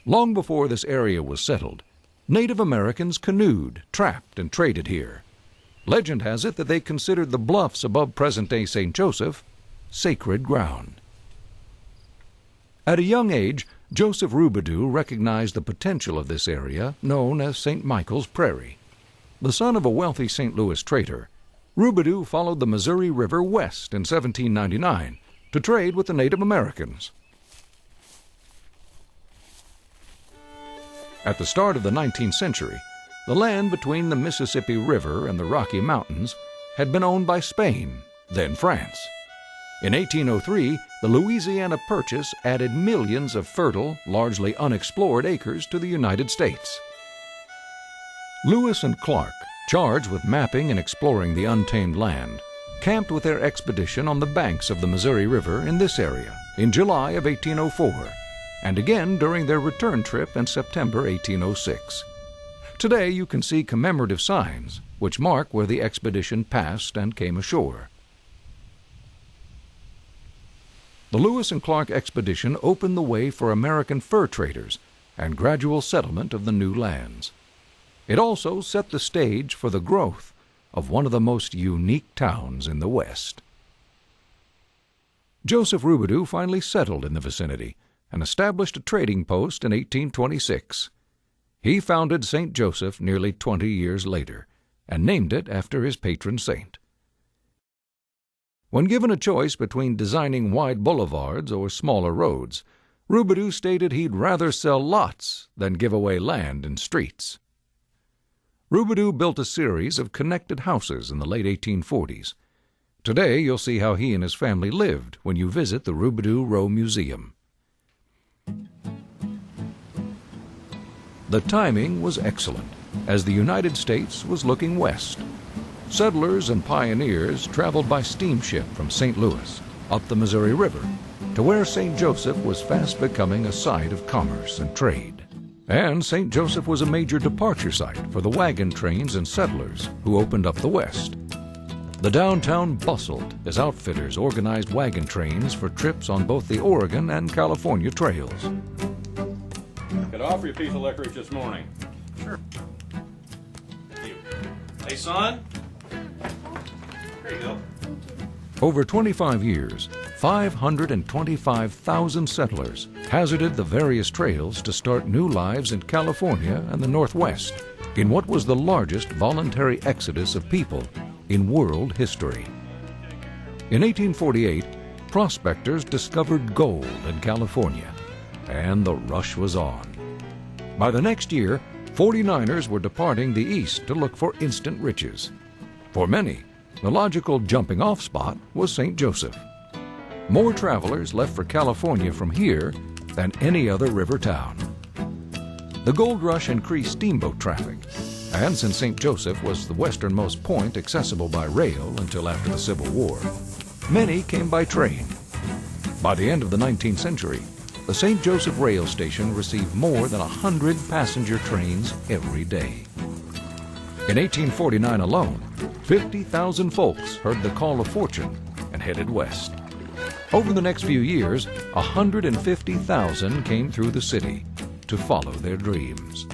Long before this area was settled, Native Americans canoed, trapped, and traded here. Legend has it that they considered the bluffs above present-day St. Joseph sacred ground. At a young age, Joseph Rubadoux recognized the potential of this area known as St. Michael's Prairie. The son of a wealthy St. Louis trader, Rubadoux followed the Missouri River west in 1799 to trade with the Native Americans. At the start of the 19th century, the land between the Mississippi River and the Rocky Mountains had been owned by Spain, then France. In 1803, the Louisiana Purchase added millions of fertile, largely unexplored acres to the United States. Lewis and Clark, charged with mapping and exploring the untamed land, camped with their expedition on the banks of the Missouri River in this area in July of 1804, and again during their return trip in September 1806. Today you can see commemorative signs which mark where the expedition passed and came ashore. The Lewis and Clark expedition opened the way for American fur traders and gradual settlement of the new lands. It also set the stage for the growth of one of the most unique towns in the West. Joseph Rubadoux finally settled in the vicinity and established a trading post in 1826. He founded St. Joseph nearly 20 years later and named it after his patron saint. When given a choice between designing wide boulevards or smaller roads, Rubadoux stated he'd rather sell lots than give away land and streets. Rubadoux built a series of connected houses in the late 1840s. Today you'll see how he and his family lived when you visit the Rubadoux Row Museum. The timing was excellent, as the United States was looking west. Settlers and pioneers traveled by steamship from St. Louis up the Missouri River to where St. Joseph was fast becoming a site of commerce and trade. And St. Joseph was a major departure site for the wagon trains and settlers who opened up the West. The downtown bustled as outfitters organized wagon trains for trips on both the Oregon and California trails. Could I offer you a piece of licorice this morning? Sure. Thank you. Hey, son. There you go. Over 25 years, 525,000 settlers hazarded the various trails to start new lives in California and the Northwest in what was the largest voluntary exodus of people in world history. In 1848, prospectors discovered gold in California, and the rush was on. By the next year, 49ers were departing the east to look for instant riches. For many, the logical jumping-off spot was St. Joseph. More travelers left for California from here than any other river town. The gold rush increased steamboat traffic, and since St. Joseph was the westernmost point accessible by rail until after the Civil War, many came by train. By the end of the 19th century, the St. Joseph rail station received more than 100 passenger trains every day. In 1849 alone, 50,000 folks heard the call of fortune and headed west. Over the next few years, 150,000 came through the city to follow their dreams.